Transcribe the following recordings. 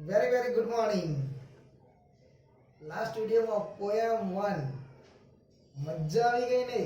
very good morning. Last video માં poem 1 મજા આવી ગઈ ને?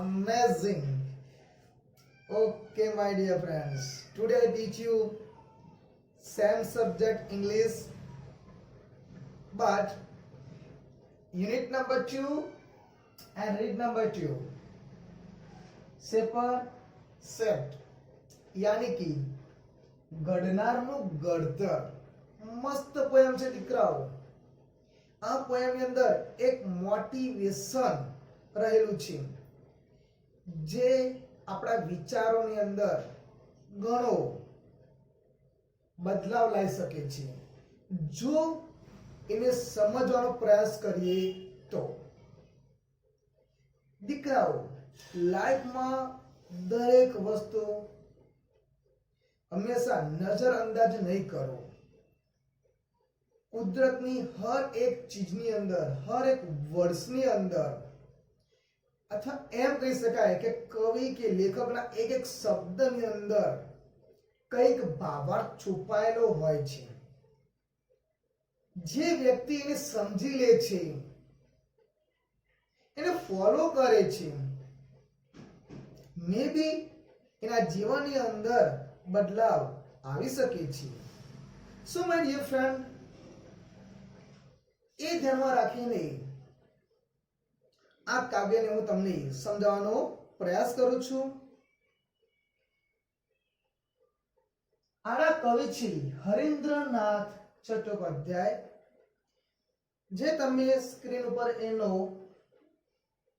Amazing. Okay my dear friends, today I teach you same subject English, but unit number 2 and read number 2. Shaper shaped यानी कि ઘડનારનું ઘડતર. મસ્ત પોયમ છે દીકરાઓ. આ પોયમની અંદર એક મોટિવેશન રહેલું છે જે આપણા વિચારોની અંદર ઘણો બદલાવ લાવી શકે છે જો એને સમજવાનો પ્રયાસ કરીએ તો. દીકરાઓ, લાઈફમાં દરેક વસ્તુ હંમેશા નજરઅંદાજ નહીં કરો. કુદરતની હર એક ચીજની અંદર, હર એક વર્ષની અંદર, અથવા એમ કહી શકાય કે કવિ કે લેખકના એક એક શબ્દની અંદર કંઈક ભાવાર્થ છુપાયેલો હોય છે. જે વ્યક્તિ એને સમજી લે છે, એને ફોલો કરે છે, મે બી એના જીવનની અંદર બદલાવ આવી શકે છે. સો માય ડિયર ફ્રેન્ડ, એ ધ્યાનમાં રાખીને આ કાવ્યને હું તમને સમજાવવાનો પ્રયાસ કરું છું. આના કવિ છે હરીન્દ્રનાથ ચટ્ટોપાધ્યાય, જે તમે સ્ક્રીન ઉપર એનો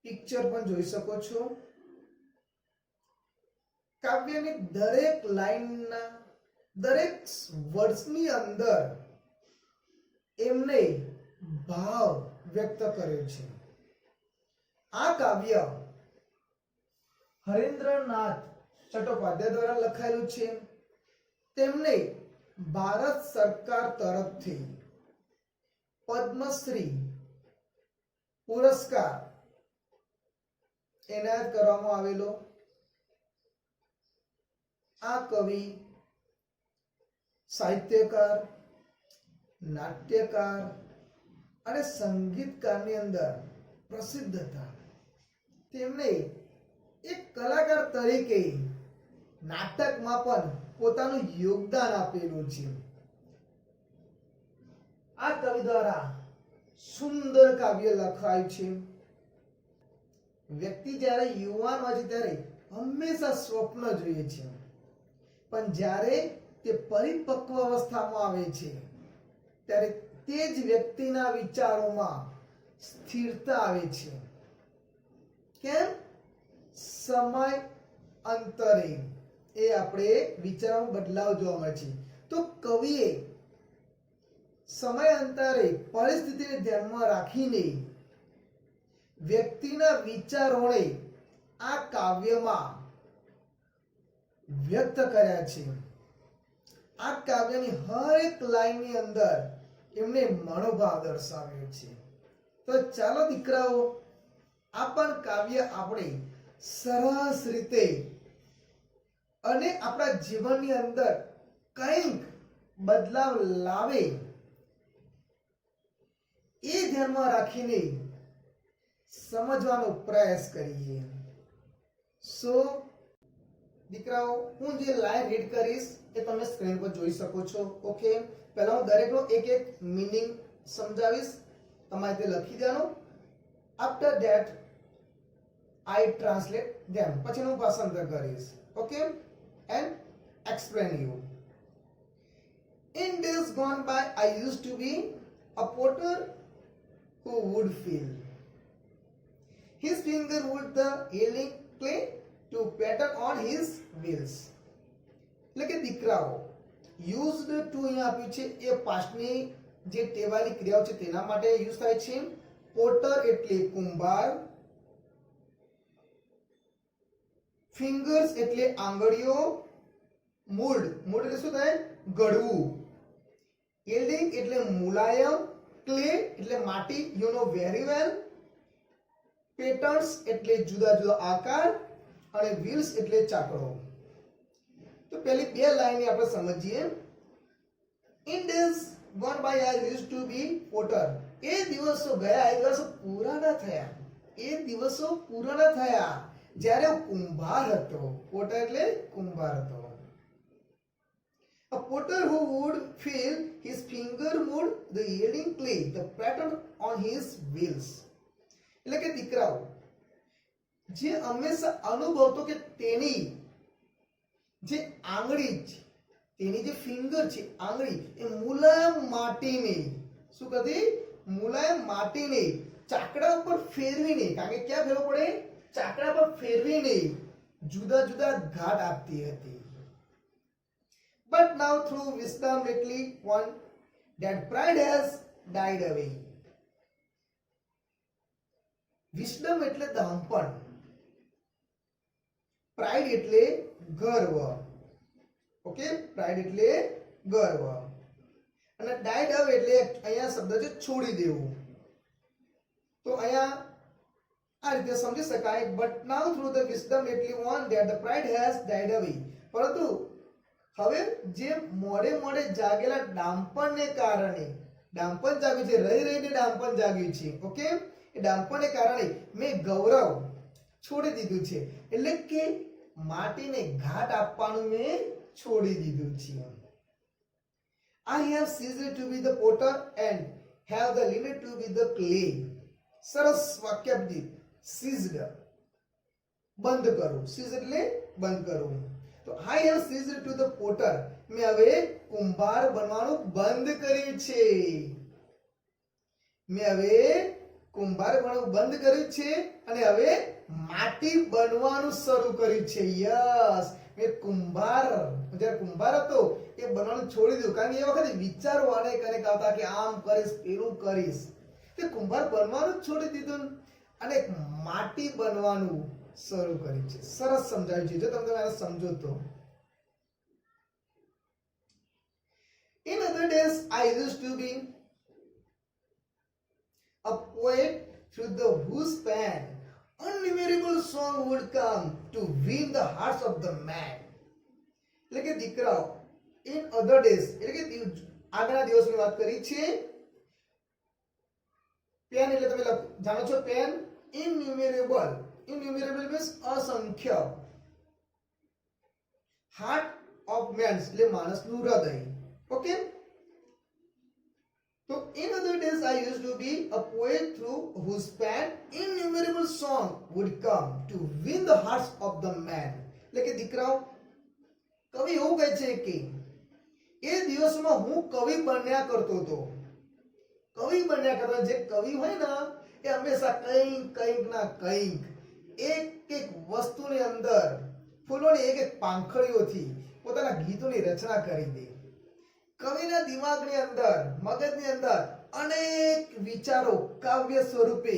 પિક્ચર પણ જોઈ શકો છો. કાવ્યની દરેક લાઈનના, દરેક વર્ડ્સની અંદર એમને ભાવ વ્યક્ત કર્યો છે. આ કાવ્ય હરીન્દ્રનાથ ચટ્ટોપાધ્યાય દ્વારા લખાયેલું છે. તેમને ભારત સરકાર તરફથી પદ્મશ્રી પુરસ્કાર એનાયત કરવામાં આવેલો. આ કવિ સાહિત્યકાર, નાટ્યકાર અને સંગીતકારની અંદર પ્રસિદ્ધ હતા. તેમણે એક કલાકાર તરીકે નાટકમાં પણ પોતાનું યોગદાન આપેલું છે. આ કવિ દ્વારા સુંદર કાવ્ય લખાય છે. વ્યક્તિ જ્યારે યુવાન હોય છે ત્યારે હંમેશા સ્વપ્ન જોઈએ છે, પણ જ્યારે તે પરિપક્વ અવસ્થામાં આવે છે ત્યારે તે જ વ્યક્તિના વિચારોમાં સ્થિરતા આવે છે. કેમ? સમય અંતરે એ આપણે વિચારોમાં બદલાવ જોવા મળે છે. તો કવિએ સમય અંતરે પરિસ્થિતિને ધ્યાનમાં રાખીને વ્યક્તિના વિચારોને આ કાવ્યમાં વ્યક્ત કર્યા છે. આ કાવ્યની હર એક લાઈનની અંદર એમને મનોભાવ દર્શાવ્યો છે. તો ચાલો દીકરાઓ, આ પણ કાવ્ય આપણે સરસ રીતે અને આપણા જીવનની અંદર કંઈક બદલાવ લાવે એ ધ્યાનમાં રાખીને સમજવાનો પ્રયાસ કરીએ. સો દીકરાઓ, હું જે લાઈન રીડ કરીશ એ તમે સ્ક્રીન પર જોઈ શકો છો. ઓકે, પહેલા હું દરેકનો એક એક મીનિંગ સમજાવીશ, તમારે તે લખી દેવાનો. આફ્ટર ધેટ આઈ ટ્રાન્સલેટ ધેમ, પછી હું ભાષાંતર કરીશ. Okay, and explain you. In days gone by, I used to be a potter who would fill. His finger would the yielding clay to pattern on his wheels. એટલે કે દીકરાઓ, used to અહીંયા આપ્યું છે એ પાસ્ટની જે ટેવાયેલી ક્રિયાઓ છે તેના માટે યુઝ થાય છે. પોટર એટલે કુંભાર, ફિંગર્સ એટલે આંગળીઓ, મોલ્ડ, મોલ્ડ એટલે શું થાય? ઘડવું. yielding એટલે મુલાયમ, ક્લે એટલે માટી, you know very well. Patterns એટલે જુદા જુદા આકાર, અને વ્હીલ્સ એટલે ચાકડો. તો પહેલી બે લાઈન આપણે સમજીએ. In days gone by I used to be potter. એ દિવસો ગયા, એ દિવસો પૂરા ન થયા. એ દિવસો પૂરા ન થયા જ્યારે હું કુંભાર હતો. પોટર એટલે કુંભાર હતો. A potter who would feel his finger mold the yielding clay, the pattern on his wheels. એટલે કે દીકરાઓ જે હંમેશા અનુભવતો કે તેની જે આંગળી છે, તેની જે ફિંગર છે આંગળી એ મુલાયમ માટીને શું કરતી? મુલાયમ માટીને ચાકડા ઉપર ફેરવીને, કારણ કે ક્યાં ફેરવવો પડે? ચાકડા પર ફેરવીને જુદા જુદા ઘાટ આપતી હતી. But now through wisdom lately one that pride has died away. Wisdom એટલે દાંપણ, pride એટલે ગર્વ. ઓકે, pride એટલે ગર્વ અને died away એટલે અહીંયા શબ્દ છે છોડી દેવું. તો અહીંયા આ રીતે સમજી શકાય. But now through the wisdom lately one that the pride has died away. પરંતુ હવે જે મોડે મોડે જાગેલા ડામ્પણને કારણે, ડામ્પણ જાગ્યું છે, રહી રહીને ડામ્પણ જાગ્યું છે. ઓકે, એ ડામ્પણને કારણે મેં ગૌરવ છોડી દીધું છે. એટલે કે માટીને ઘાટ આપવાનું મેં છોડી દીધું છે. I have ceased to be the potter and have the limit to be the clay. સરસ વાક્યાબદ્ધ. ceased બંધ કરું. ceased એટલે બંધ કરું. તો I have ceased to the potter, મેં હવે કુંભાર બનવાનું બંધ કર્યું છે. મેં હવે કુંભાર બનવાનું બંધ કર્યું છે અને હવે માટી બનવાનું શરૂ કર્યું છે. યસ, મેં કુંભાર, જ્યારે કુંભાર હતો એ બનવાનું છોડી દીધું, કારણ કે એ વખતે વિચારો અનેક અનેક આવતા કે આમ કરીશ, પેલું કરીશ. તે કુંભાર બનવાનું છોડી દીધું અને માટી બનવાનું શરૂ કર્યું છે. સરસ સમજાવ્યું છે. જો તમે આને સમજો તો. In other days I used to be a poet through the whose pen innumerable song would come to win the hearts of the man. એટલે કે દીકરાઓ, in other days એટલે કે આગળના દિવસોની વાત કરી છે. પેન એટલે તમે જાણો છો, પેન innumerable. Innumerable means અસંખ્ય. Heart of man એટલે માણસનું હૃદય. ઓકે, તો in other days I used to be a poet through whose pen innumerable song would come to win the hearts of the man. એટલે કે દીકરાઓ, કવિ એવું કહે છે કે એ દિવસમાં હું કવિ બન્યા કરતો હતો. કવિ બન્યા કરતો. જે કવિ હોય ને એ હંમેશા કંઈક કંઈક ના કંઈક એક એક વસ્તુની અંદર, ફૂલોની એક એક પાંખડીઓથી પોતાના ગીતોની રચના કરી દે. કવિના દિમાગની અંદર, મગજની અંદર અનેક વિચારો કાવ્ય સ્વરૂપે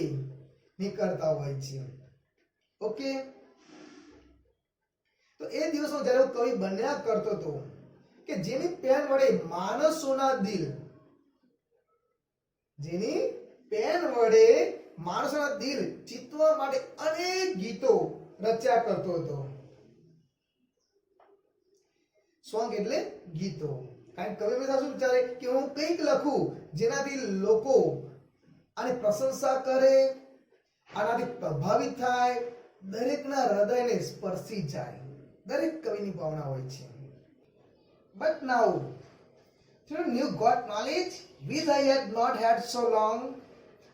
નીકળતા હોય છે. ઓકે, તો એ દિવસમાં જ્યારે હું કવિ બન્યા કરતો હતો કે જેની પેન વડે માણસોના દિલ, જેની પેન વડે માણસોના દિલ જીતવા માટે અનેક ગીતો રચ્યા કરતો હતો. સોંગ એટલે ગીતો. કારણ કવિ હંમેશા શું વિચારે કે હું કંઈક લખું જેનાથી લોકો આની પ્રશંસા કરે, આનાથી પ્રભાવિત થાય, દરેકના હૃદયને સ્પર્શી જાય. દરેક કવિની ભાવના હોય છે. But now through new God knowledge which I had not had so long,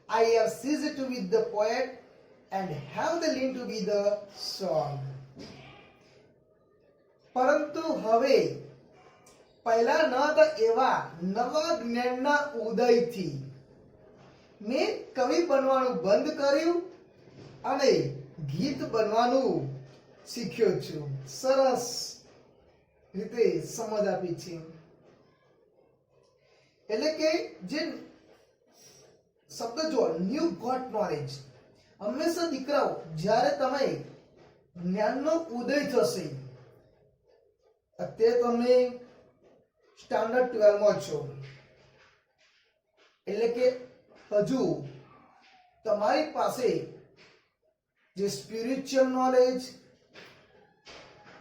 I have ceased to be the poet and have the lean to be the song. પરંતુ હવે પહેલા ન હતા એવા નવા જ્ઞાનના ઉદયથી મેં કવિ બનવાનું બંધ કર્યું અને ગીત બનવાનું શીખ્યો છું. સરસ રીતે સમજ આપી છે. એટલે કે જે શબ્દ જો ન્યુ ગોટ નોલેજ, હંમેશા દીકરાઓ જ્યારે તમે જ્ઞાનનો ઉદય થશે, અત્યારે તમે સ્ટાન્ડર્ડ 12 માં છો, એટલે કે હજુ તમારી પાસે જે સ્પિરિચ્યુઅલ નોલેજ,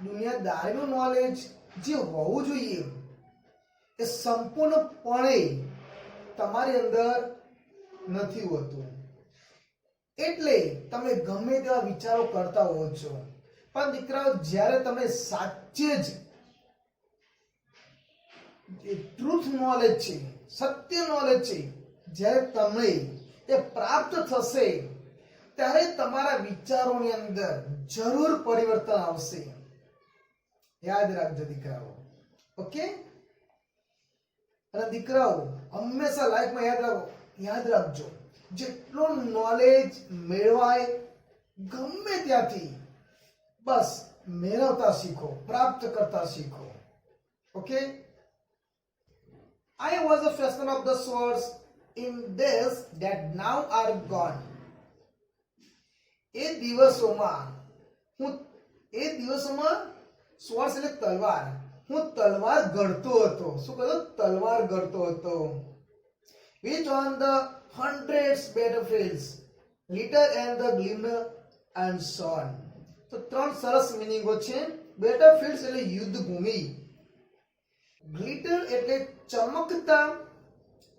દુનિયાદારીનું નોલેજ જે હોવું જોઈએ એ સંપૂર્ણપણે તમારી અંદર નથી હોતું. એટલે તમે ગમે તેવા વિચારો કરતા હો છો, પણ દીકરાઓ જ્યારે તમે સાચે જ ટ્રુથ નોલેજ છે, સત્ય નોલેજ છે, જ્યારે તમને એ પ્રાપ્ત થશે ત્યારે તમારા વિચારોની અંદર જરૂર પરિવર્તન આવશે. યાદ રાખજો દીકરાઓ. ઓકે? અને દીકરાઓ હંમેશા લાઈફમાં યાદ રાખજો, જેટલું નોલેજ મેળવાય ગમે ત્યાંથી બસ મેળવતા શીખો, પ્રાપ્ત કરતા શીખો. Okay? I was a fashion of the swords in days that now are gone. એ દિવસોમાં સ્વર્ડ એટલે તલવાર, હું તલવાર ગળતો હતો. શું કહ્યું? તલવાર ગળતો હતો. Which on the hundreds battlefields glitter and the glimmer and shone. તો ત્રણ સરસ મિનિંગો છે. બેટલફિલ્ડ્સ એટલે યુદ્ધ ભૂમિ, ગ્લિટર એટલે ચમકતા,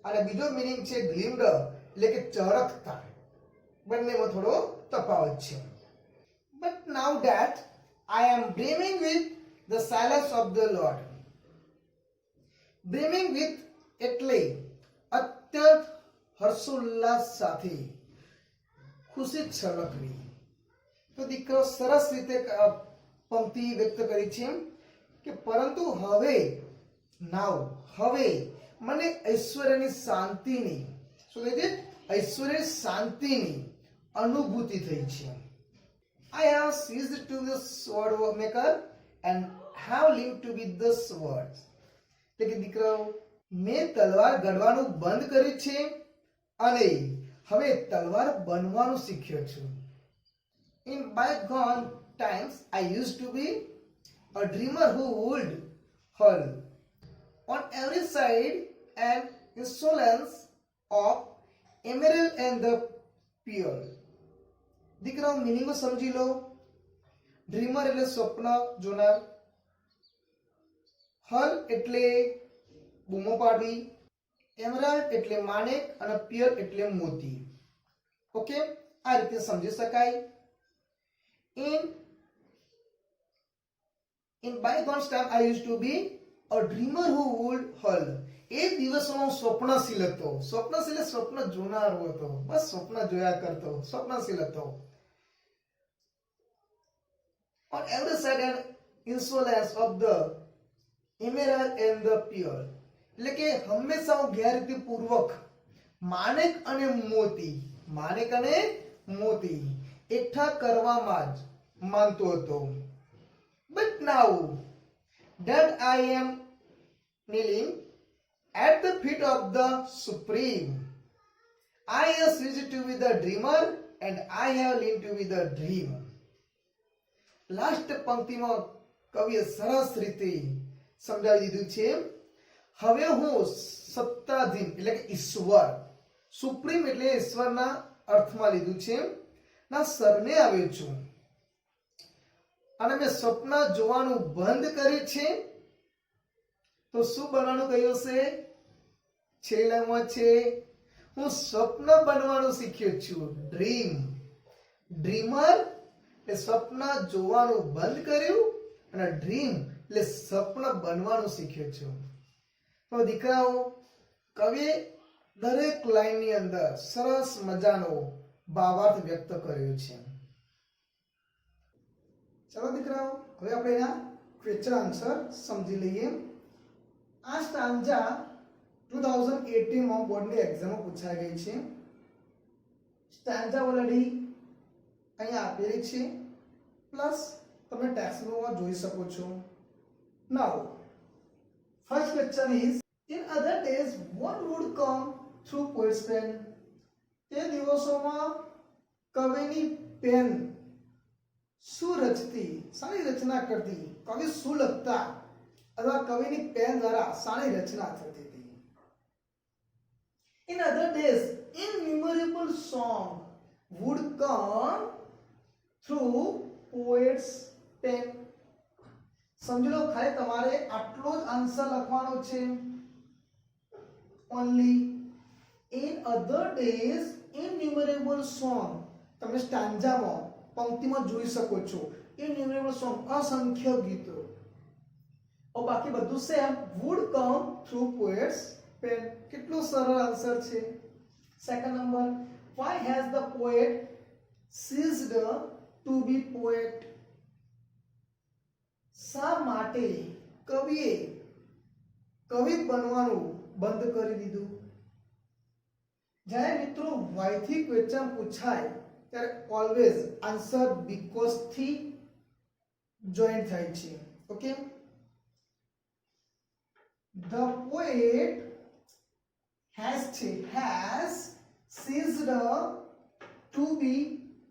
અને બીજો મિનિંગ છે ગ્લિમ્ડ એટલે કે ચળકતા. બંનેમાં થોડો તફાવત છે. But now that I am brimming with the silence of the Lord. Brimming with એટલે અત્યંત હર્ષોલ્લાસ સાથે, ખુશી છલકવી. તો દીકરો સરસ રીતે પંક્તિ વ્યક્ત કરી છે કે પરંતુ હવે મને ઐશ્વર્યની શાંતિની, શું કહે છે? ઐશ્વર્ય શાંતિની અનુભૂતિ થઈ છે. I have ceased to be the sword maker and have lived to be the sword. એટલે કે દીકરાઓ મેં તલવાર ગળવાનું બંધ કર્યું છે અને હવે તલવાર બનવાનું શીખ્યો છું. In bygone times I used to be a dreamer who would hurl on every side an insolence of emerald and the pearl. દીકરાઓ મિનિંગ સમજી લો. ડ્રીમર એટલે સ્વપ્ન જોનાર, હલ એટલે બૂમો પાડવી, એમરાલ્ડ એટલે માણેક, અને પિયર એટલે મોતી. ઓકે? આ રીતે સમજી શકાય. In bygone time I used to be a dreamer who would hurl. એ દિવસોમાં હું સ્વપ્નશીલ હતો. સ્વપ્નશીલ એટલે સ્વપ્ન જોનારો હતો, બસ સ્વપ્ન જોયા કરતો, સ્વપ્નશીલ હતો. On every side an insolence of the emerald and the pearl. એટલે કે હંમેશા હું ગેરરીતિપૂર્વક માણેક અને મોતી એકઠા કરવામાં જ માનતો હતો. But now that I am kneeling at the feet of the Supreme, I have ceased to be the dreamer and I have learned to be the dream. Last પંક્તિમાં કવિએ સરસ રીતે સમજાવી દીધું છે. હવે હું સત્તાધીન એટલે કે ઈશ્વર, સુપ્રીમ એટલે ઈશ્વરના અર્થમાં લીધું છે, ના શરણે આવ્યો છું અને મેં સ્વપ્ન જોવાનું બંધ કર્યું છે. તો શું બનવાનું કહ્યું છે? છેલ્લામાં છે હું સ્વપ્ન બનવાનું શીખ્યો છું. ડ્રીમર એટલે સ્વપ્ન જોવાનું બંધ કર્યું, અને ડ્રીમ એટલે સ્વપ્ન બનવાનું શીખ્યો છું. તો દીકરાઓ કવિએ દરેક લાઈનની અંદર સરસ મજાનો ભાવાર્થ વ્યક્ત કર્યો છે. ચલો દીકરાઓ હવે આપણે એના ક્વેશ્ચન આન્સર સમજી લઈએ. આ સ્ટાન્જા 2018 માં બોર્ડની એક્ઝામમાં પૂછાઈ ગઈ છે. સ્ટાન્જા ઓલરેડી અહીંયા આપેલી છે, પ્લસ તમે ટેક્સ્ટબુકમાં જોઈ શકો છો. Now first question is in other days what would come through poet's pen. તે દિવસોમાં કવિની પેન શું રચતી, શાની રચના કરતી, કવિ શું લખતા, અથવા કવિની પેન દ્વારા શાની રચના થતી હતી. In other days innumerable song would come through poet's pen. સમજી લો, ખાલી તમારે આટલો જ આન્સર લખવાનો છે. only In other days innumerable song, તમે સ્ટાન્જામાં પંક્તિમાં જોઈ શકો છો innumerable song, અસંખ્ય ગીતો. બાકી બધું same, would come through poets pen. કેટલો સરળ આન્સર છે. Second number, why has the poet ceased to be poet? શા માટે કવિએ કવિ બનવાનું બંધ કરી દીધું? જ્યારે મિત્રો why થી ક્વેશ્ચન પૂછાય ત્યારે ઓલવેઝ આન્સર બીકોઝ થી જોઈન થાય છે. Okay, the poet has ceased to be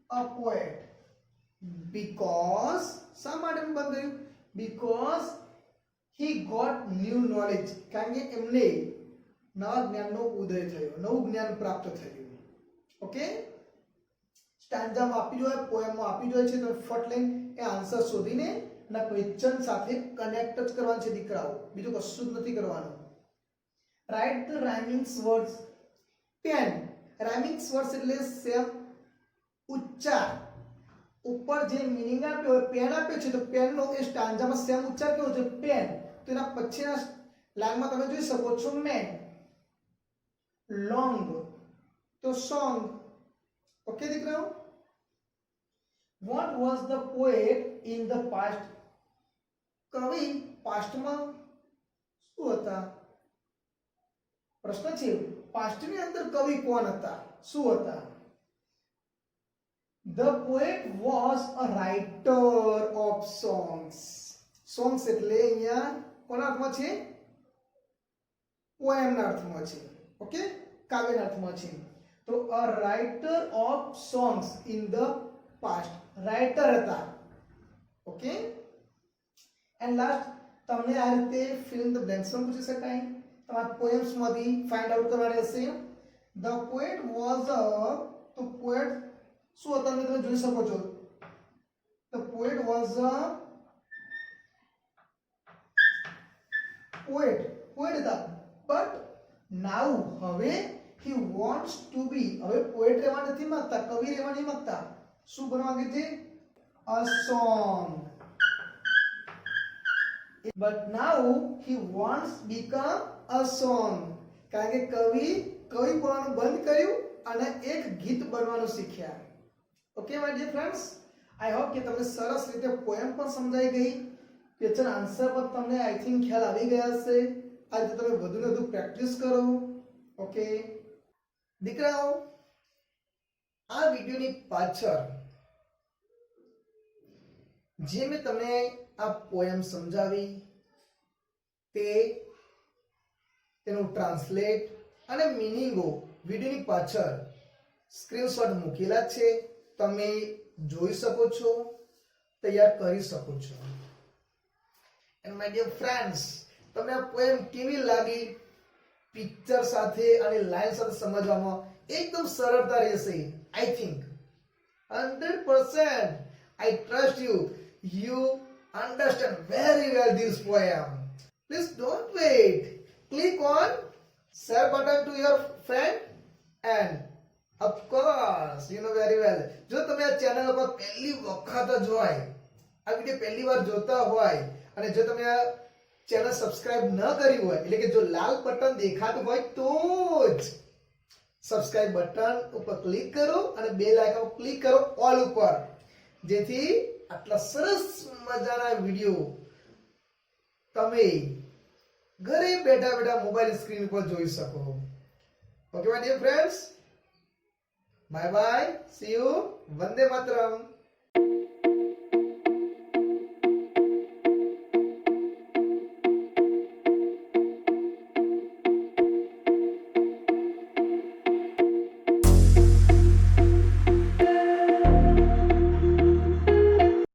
a poet because શા માટે બંધ થયું? because he got new knowledge, કારણ કે એમને નવા જ્ઞાનનો ઉદય થયો, નવું જ્ઞાન પ્રાપ્ત થયું. ઓકે, સ્ટાન્જામાં આપી જોઈએ, પોએમમાં આપી જોઈએ છે, તો ફટ લઈને એ આન્સર શોધીને ના ક્વેશ્ચન સાથે કનેક્ટ જ કરવાનું છે દીકરાઓ, બીજું કશું જ નથી કરવાનું. Write the rhyming words. Pen, rhyming words એટલે સેમ ઉચ્ચાર, ઉપર જે મીનિંગ આપ્યો હોય પેન આપ્યો છે તો પેનનો એ સ્ટાન્જામાં સેમ ઉચ્ચાર કેવો છે? પેન. તો એના પછીના લાઈનમાં તમે જોઈ શકો છો મેન. લોંગ તો સોંગ. ઓકે દીકરાઓ, what was the poet in the past? કવિ પાસ્ટમાં શું હતા? પ્રશ્ન છે પાસ્ટની અંદર કવિ કોણ હતા, શું હતા? The poet was a writer of songs. Songs એટલે અહીંયા કોના અર્થમાં છે? પોએમના અર્થમાં છે. ઓકે, કાવ્યના અર્થમાં છે. તો a writer of songs in the past, writer હતા. ઓકે, એન્ડ લાસ્ટ તમને આ રીતે fill in the blanks માં પૂછી શકાય. તમારા પોએમ્સ માંથી ફાઇન્ડ આઉટ કરવાની હશે. The poet was a, તો પોએટ શું હતા તમે જોઈ શકો છો. The poet was a poet હતા, but now હવે he wants to be, હવે પોએટ રહેવા નથી માંગતા, કવિ રહેવા નહીં માંગતા, શું બનવા માંગે છે? A song. But now he wants become a song, કારણ કે કવિ બનવાનું બંધ કર્યું અને એક ગીત બનવાનું શીખ્યા. Okay my dear friends, I hope કે તમને સરસ રીતે પોએમ પણ સમજાઈ ગઈ, ક્વેશ્ચન આન્સર પર તમને આઈ થિંક ખ્યાલ આવી ગયા હશે. આ રીતે તમે વધુ ને વધુ પ્રેક્ટિસ કરો. ઓકે દીકરાઓ, આ વિડિયોની પાછળ જે મેં તમને આ પોએમ સમજાવી તેનું ટ્રાન્સલેટ અને મિનિંગો વિડિયોની પાછળ સ્ક્રીનશોટ મૂકેલા છે, તમે જોઈ શકો છો, તૈયાર કરી શકો છો. એન્ડ માય ડિયર ફ્રેન્ડ્સ, તમને આ પોએમ કેવી લાગી? પિક્ચર સાથે અને લાઈન સાથે સમજવામાં એકદમ સરળતા રહેશે. I think 100% I trust you. You understand very well this poem. Please don't wait. Click on share button to your friend and of course you know very well, જો તમે આ ચેનલ પર પહેલી વખત જ હોય, આ વિડિયો પહેલી વાર જોતા હોય અને જો તમે આ ચેનલ સબસ્ક્રાઇબ ન કરી હોય, એટલે કે જો લાલ બટન દેખાતું હોય તો જ સબસ્ક્રાઇબ બટન ઉપર ક્લિક કરો અને બેલ આઇકન પર ક્લિક કરો ઓલ ઉપર, જેથી આટલા સરસ મજાના વિડિયો તમે ઘરે બેઠા બેઠા મોબાઈલ સ્ક્રીન પર જોઈ શકો. Okay my dear friends, bye bye, see you, વંદે માતરમ.